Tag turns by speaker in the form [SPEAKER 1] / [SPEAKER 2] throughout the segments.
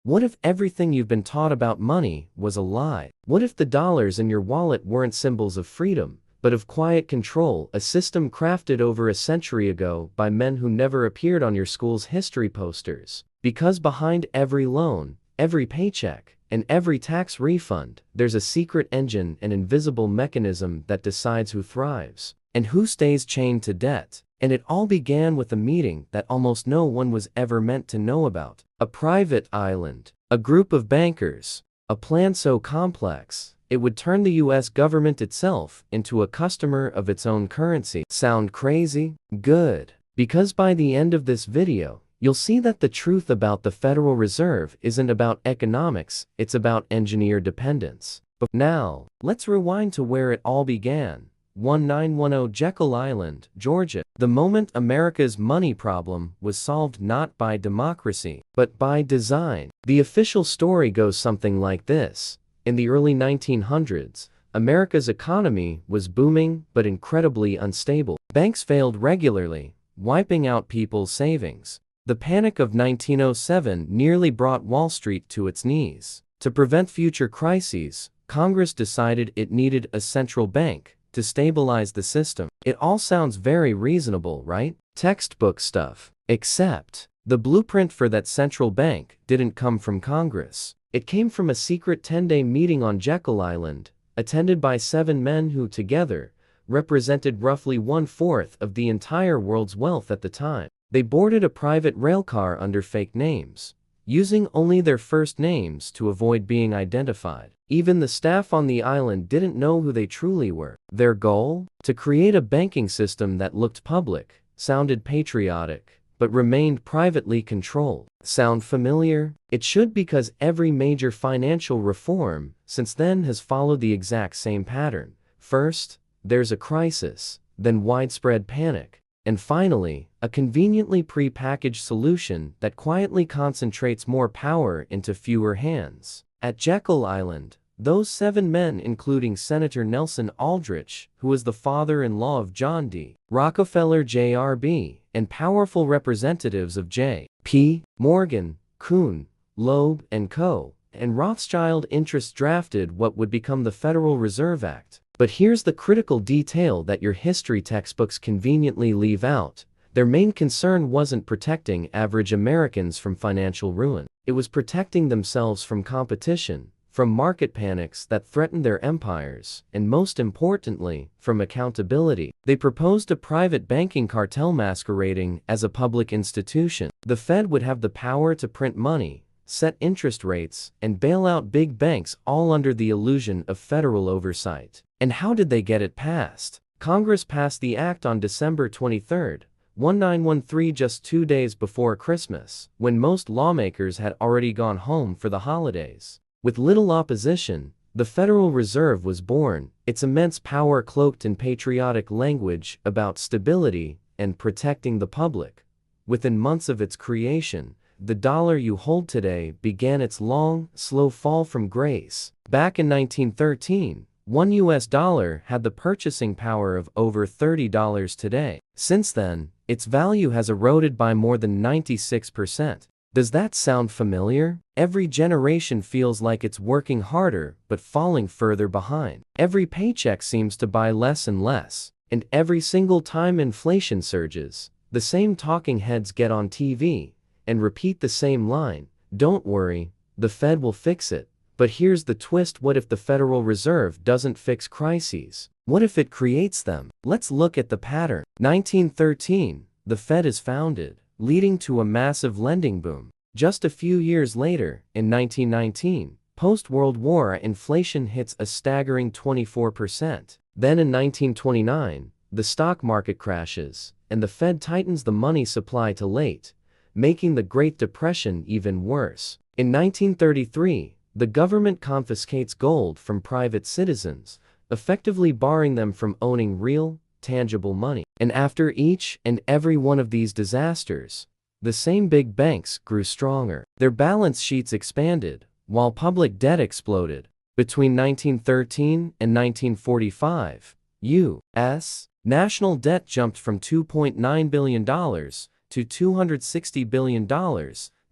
[SPEAKER 1] What if everything you've been taught about money was a lie? What if the dollars in your wallet weren't symbols of freedom, but of quiet control, a system crafted over a century ago by men who never appeared on your school's history posters? Because behind every loan, every paycheck, and every tax refund, there's a secret engine, an invisible mechanism that decides who thrives and who stays chained to debt. And it all began with a meeting that almost no one was ever meant to know about. A private island, a group of bankers, a plan so complex, it would turn the US government itself into a customer of its own currency. Sound crazy? Good. Because by the end of this video, you'll see that the truth about the Federal Reserve isn't about economics, it's about engineer dependence. But now, let's rewind to where it all began. 1910 Jekyll Island, Georgia. The moment America's money problem was solved not by democracy, but by design. The official story goes something like this. In the early 1900s, America's economy was booming but incredibly unstable. Banks failed regularly, wiping out people's savings. The Panic of 1907 nearly brought Wall Street to its knees. To prevent future crises, Congress decided it needed a central bank to stabilize the system. It all sounds very reasonable, right? Textbook stuff. Except, the blueprint for that central bank didn't come from Congress. It came from a secret 10-day meeting on Jekyll Island, attended by 7 men who together represented roughly 1/4 of the entire world's wealth at the time. They boarded a private railcar under fake names, using only their first names to avoid being identified. Even the staff on the island didn't know who they truly were. Their goal? To create a banking system that looked public, sounded patriotic, but remained privately controlled. Sound familiar? It should, because every major financial reform since then has followed the exact same pattern. First, there's a crisis, then widespread panic, and finally, a conveniently pre-packaged solution that quietly concentrates more power into fewer hands. At Jekyll Island, those 7 men, including Senator Nelson Aldrich, who was the father-in-law of John D. Rockefeller Jr.B., and powerful representatives of J.P. Morgan, Kuhn, Loeb and Co., and Rothschild interests, drafted what would become the Federal Reserve Act. But here's the critical detail that your history textbooks conveniently leave out. Their main concern wasn't protecting average Americans from financial ruin. It was protecting themselves from competition, from market panics that threatened their empires, and most importantly, from accountability. They proposed a private banking cartel masquerading as a public institution. The Fed would have the power to print money, set interest rates, and bail out big banks, all under the illusion of federal oversight. And how did they get it passed? Congress passed the act on December 23, 1913, just 2 days before Christmas, when most lawmakers had already gone home for the holidays. With little opposition, the Federal Reserve was born, its immense power cloaked in patriotic language about stability and protecting the public. Within months of its creation, the dollar you hold today began its long, slow fall from grace. Back in 1913, $1 US had the purchasing power of over $30 today. Since then, its value has eroded by more than 96%. Does that sound familiar? Every generation feels like it's working harder but falling further behind. Every paycheck seems to buy less and less. And every single time inflation surges, the same talking heads get on TV and repeat the same line: "Don't worry, the Fed will fix it." But here's the twist: what if the Federal Reserve doesn't fix crises? What if it creates them? Let's look at the pattern. 1913, the Fed is founded, leading to a massive lending boom. Just a few years later, in 1919, post-World War inflation hits a staggering 24%. Then in 1929, the stock market crashes, and the Fed tightens the money supply to late, making the Great Depression even worse. In 1933, the government confiscates gold from private citizens, effectively barring them from owning real, tangible money. And after each and every one of these disasters, the same big banks grew stronger. Their balance sheets expanded, while public debt exploded. Between 1913 and 1945, U.S. national debt jumped from $2.9 billion to $260 billion,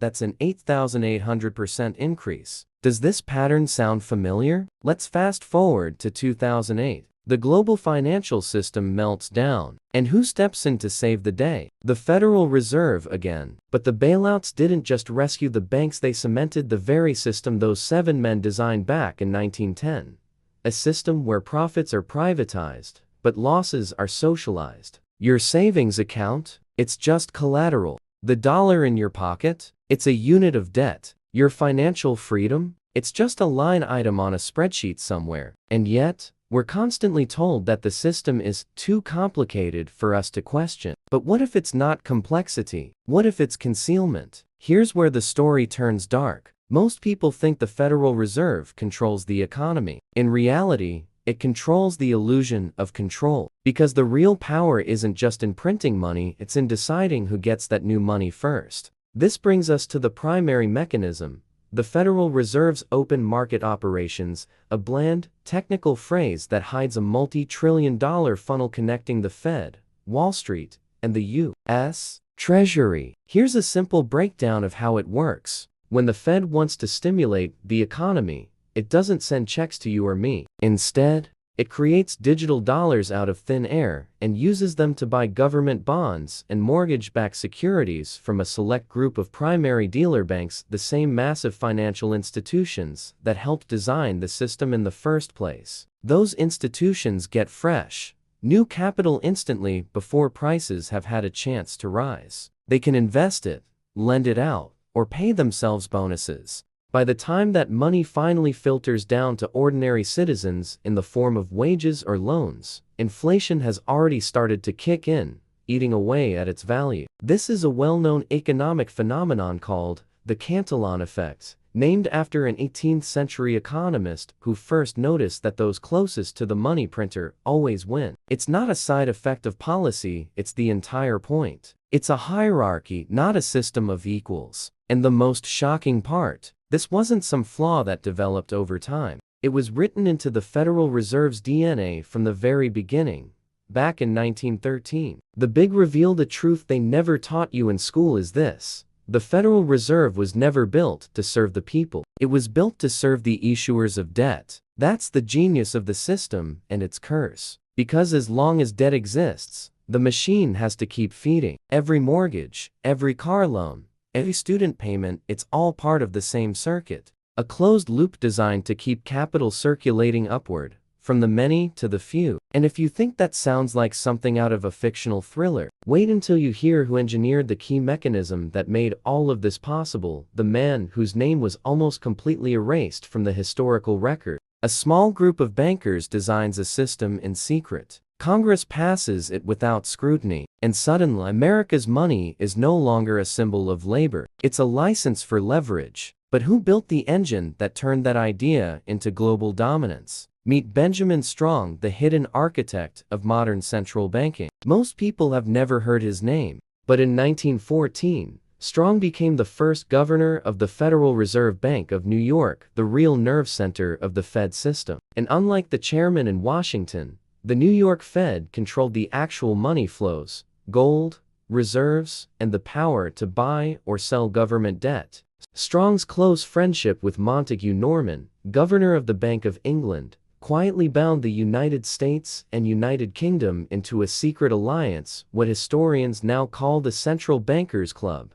[SPEAKER 1] That's an 8,800% increase. Does this pattern sound familiar? Let's fast forward to 2008. The global financial system melts down. And who steps in to save the day? The Federal Reserve again. But the bailouts didn't just rescue the banks, they cemented the very system those 7 men designed back in 1910. A system where profits are privatized, but losses are socialized. Your savings account? It's just collateral. The dollar in your pocket? It's a unit of debt. Your financial freedom? It's just a line item on a spreadsheet somewhere. And yet, we're constantly told that the system is too complicated for us to question. But what if it's not complexity? What if it's concealment? Here's where the story turns dark. Most people think the Federal Reserve controls the economy. In reality, it controls the illusion of control. Because the real power isn't just in printing money, it's in deciding who gets that new money first. This brings us to the primary mechanism. The Federal Reserve's open market operations, a bland, technical phrase that hides a multi-trillion-dollar funnel connecting the Fed, Wall Street, and the U.S. Treasury. Here's a simple breakdown of how it works. When the Fed wants to stimulate the economy, it doesn't send checks to you or me. Instead, it creates digital dollars out of thin air and uses them to buy government bonds and mortgage-backed securities from a select group of primary dealer banks, the same massive financial institutions that helped design the system in the first place. Those institutions get fresh, new capital instantly before prices have had a chance to rise. They can invest it, lend it out, or pay themselves bonuses. By the time that money finally filters down to ordinary citizens in the form of wages or loans, inflation has already started to kick in, eating away at its value. This is a well-known economic phenomenon called the Cantillon effect, named after an 18th century economist who first noticed that those closest to the money printer always win. It's not a side effect of policy, it's the entire point. It's a hierarchy, not a system of equals. And the most shocking part, this wasn't some flaw that developed over time. It was written into the Federal Reserve's DNA from the very beginning, back in 1913. The big reveal, the truth they never taught you in school is this. The Federal Reserve was never built to serve the people. It was built to serve the issuers of debt. That's the genius of the system and its curse. Because as long as debt exists, the machine has to keep feeding. Every mortgage, every car loan, every student payment, it's all part of the same circuit. A closed loop designed to keep capital circulating upward, from the many to the few. And if you think that sounds like something out of a fictional thriller, wait until you hear who engineered the key mechanism that made all of this possible, the man whose name was almost completely erased from the historical record. A small group of bankers designs a system in secret. Congress passes it without scrutiny, and suddenly America's money is no longer a symbol of labor. It's a license for leverage. But who built the engine that turned that idea into global dominance? Meet Benjamin Strong, the hidden architect of modern central banking. Most people have never heard his name, but in 1914, Strong became the first governor of the Federal Reserve Bank of New York, the real nerve center of the Fed system. And unlike the chairman in Washington, the New York Fed controlled the actual money flows, gold, reserves, and the power to buy or sell government debt. Strong's close friendship with Montague Norman, governor of the Bank of England, quietly bound the United States and United Kingdom into a secret alliance, what historians now call the Central Bankers Club.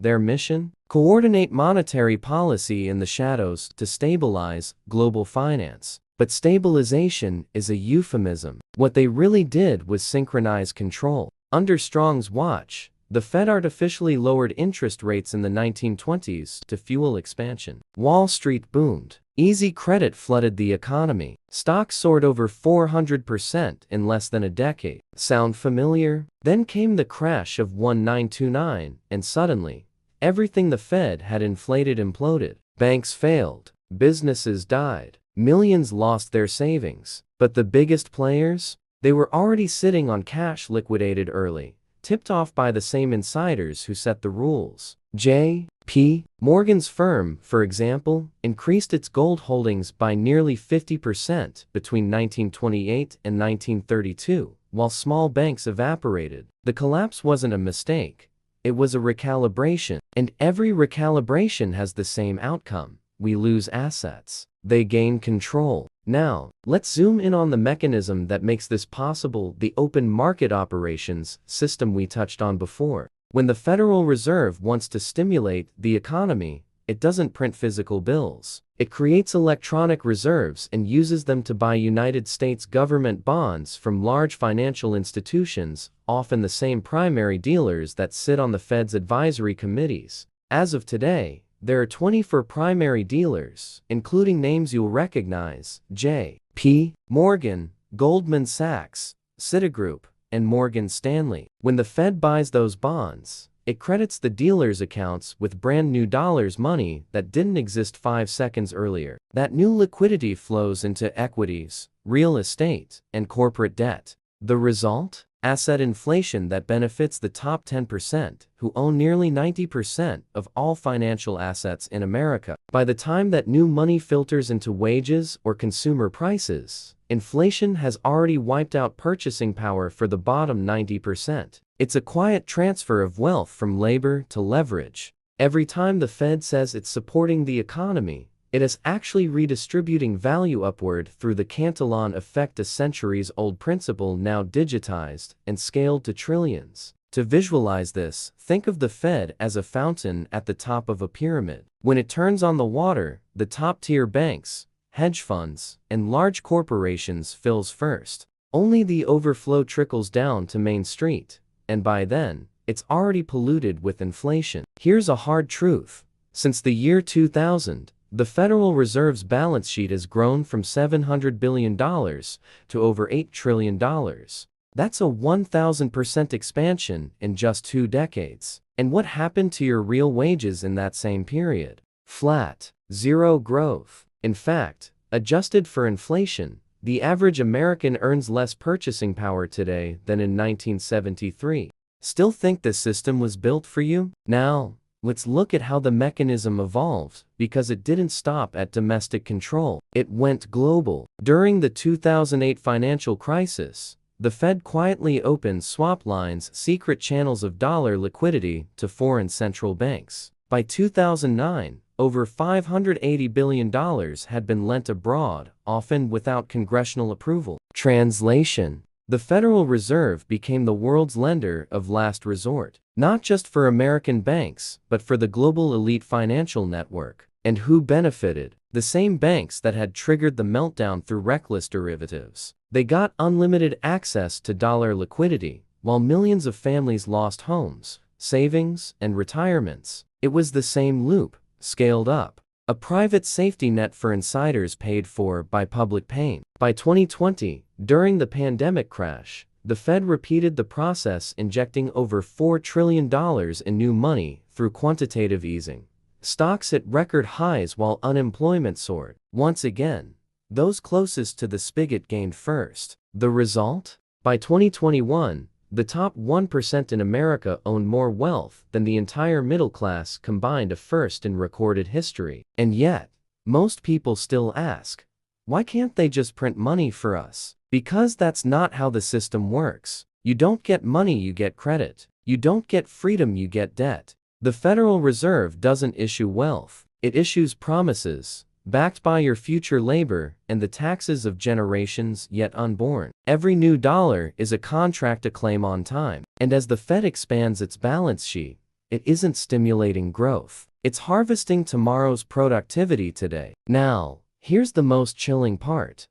[SPEAKER 1] Their mission? Coordinate monetary policy in the shadows to stabilize global finance. But stabilization is a euphemism. What they really did was synchronize control. Under Strong's watch, the Fed artificially lowered interest rates in the 1920s to fuel expansion. Wall Street boomed. Easy credit flooded the economy. Stocks soared over 400% in less than a decade. Sound familiar? Then came the crash of 1929, and suddenly, everything the Fed had inflated imploded. Banks failed. Businesses died. Millions lost their savings. But the biggest players? They were already sitting on cash liquidated early, tipped off by the same insiders who set the rules. J.P. Morgan's firm, for example, increased its gold holdings by nearly 50% between 1928 and 1932, while small banks evaporated. The collapse wasn't a mistake. It was a recalibration. And every recalibration has the same outcome. We lose assets. They gain control. Now, let's zoom in on the mechanism that makes this possible, the open market operations system we touched on before. When the Federal Reserve wants to stimulate the economy, it doesn't print physical bills. It creates electronic reserves and uses them to buy United States government bonds from large financial institutions, often the same primary dealers that sit on the Fed's advisory committees. As of today, there are 24 primary dealers, including names you'll recognize: J.P. Morgan, Goldman Sachs, Citigroup, and Morgan Stanley. When the Fed buys those bonds, it credits the dealers' accounts with brand new dollars money that didn't exist 5 seconds earlier. That new liquidity flows into equities, real estate, and corporate debt. The result? Asset inflation that benefits the top 10%, who own nearly 90% of all financial assets in America. By the time that new money filters into wages or consumer prices, inflation has already wiped out purchasing power for the bottom 90%. It's a quiet transfer of wealth from labor to leverage. Every time the Fed says it's supporting the economy, it is actually redistributing value upward through the Cantillon effect, a centuries-old principle now digitized and scaled to trillions. To visualize this, think of the Fed as a fountain at the top of a pyramid. When it turns on the water, the top-tier banks, hedge funds, and large corporations fills first. Only the overflow trickles down to Main Street, and by then, it's already polluted with inflation. Here's a hard truth. Since the year 2000, the Federal Reserve's balance sheet has grown from $700 billion to over $8 trillion. That's a 1,000% expansion in just 2 decades. And what happened to your real wages in that same period? Flat. Zero growth. In fact, adjusted for inflation, the average American earns less purchasing power today than in 1973. Still think this system was built for you? Now, let's look at how the mechanism evolved, because it didn't stop at domestic control. It went global. During the 2008 financial crisis, the Fed quietly opened swap lines, secret channels of dollar liquidity, to foreign central banks. By 2009, over $580 billion had been lent abroad, often without congressional approval. Translation: the Federal Reserve became the world's lender of last resort, not just for American banks, but for the global elite financial network. And who benefited? The same banks that had triggered the meltdown through reckless derivatives. They got unlimited access to dollar liquidity, while millions of families lost homes, savings, and retirements. It was the same loop, scaled up. A private safety net for insiders paid for by public pain. By 2020, during the pandemic crash, the Fed repeated the process, injecting over $4 trillion in new money through quantitative easing. Stocks hit record highs while unemployment soared. Once again, those closest to the spigot gained first. The result? By 2021, the top 1% in America owned more wealth than the entire middle class combined, a first in recorded history. And yet, most people still ask, why can't they just print money for us? Because that's not how the system works. You don't get money, you get credit. You don't get freedom, you get debt. The Federal Reserve doesn't issue wealth. It issues promises, backed by your future labor and the taxes of generations yet unborn. Every new dollar is a contract to claim on time. And as the Fed expands its balance sheet, it isn't stimulating growth. It's harvesting tomorrow's productivity today. Now, here's the most chilling part.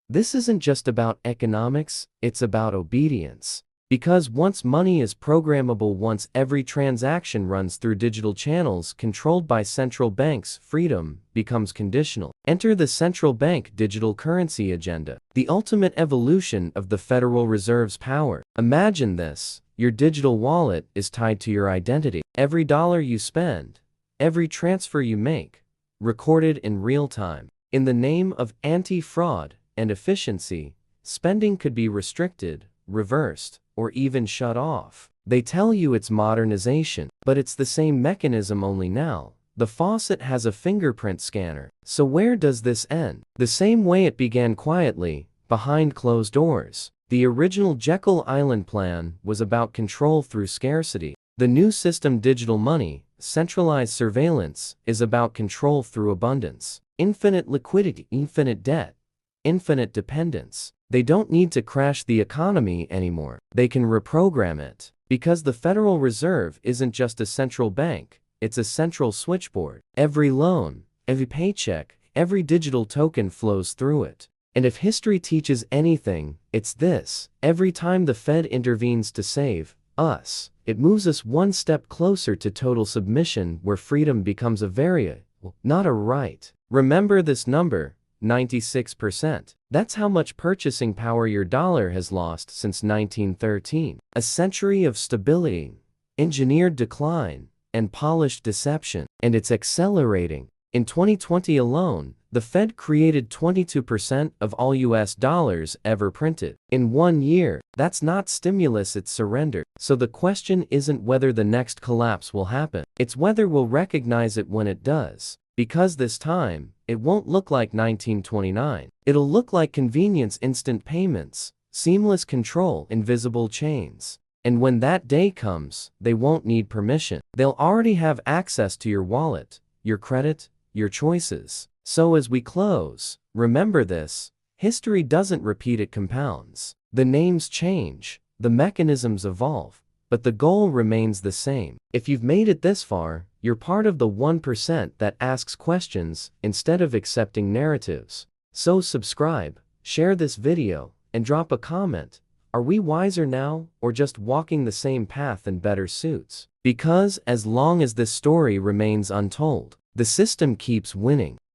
[SPEAKER 1] This isn't just about economics, it's about obedience. Because once money is programmable, once every transaction runs through digital channels controlled by central banks, freedom becomes conditional. Enter the central bank digital currency agenda, the ultimate evolution of the Federal Reserve's power. Imagine this: your digital wallet is tied to your identity. Every dollar you spend, every transfer you make, recorded in real time. In the name of anti-fraud and efficiency, spending could be restricted, reversed, or even shut off. They tell you it's modernization, but it's the same mechanism, only now the faucet has a fingerprint scanner. So where does this end? The same way it began, quietly, behind closed doors. The original Jekyll Island plan was about control through scarcity. The new system, digital money, centralized surveillance, is about control through abundance. Infinite liquidity, infinite debt, infinite dependence. They don't need to crash the economy anymore. They can reprogram it. Because the Federal Reserve isn't just a central bank, it's a central switchboard. Every loan, every paycheck, every digital token flows through it. And if history teaches anything, it's this: every time the Fed intervenes to save us, it moves us one step closer to total submission, where freedom becomes a variable, not a right. Remember this number, 96%. That's how much purchasing power your dollar has lost since 1913. A century of stability, engineered decline, and polished deception. And it's accelerating. In 2020 alone, the Fed created 22% of all US dollars ever printed. In 1 year, that's not stimulus, it's surrender. So the question isn't whether the next collapse will happen, it's whether we'll recognize it when it does. Because this time, it won't look like 1929. It'll look like convenience, instant payments, seamless control, invisible chains. And when that day comes, they won't need permission. They'll already have access to your wallet, your credit, your choices. So as we close, remember this: history doesn't repeat, it compounds. The names change, the mechanisms evolve, but the goal remains the same. If you've made it this far, you're part of the 1% that asks questions instead of accepting narratives. So subscribe, share this video, and drop a comment. Are we wiser now, or just walking the same path in better suits? Because as long as this story remains untold, the system keeps winning.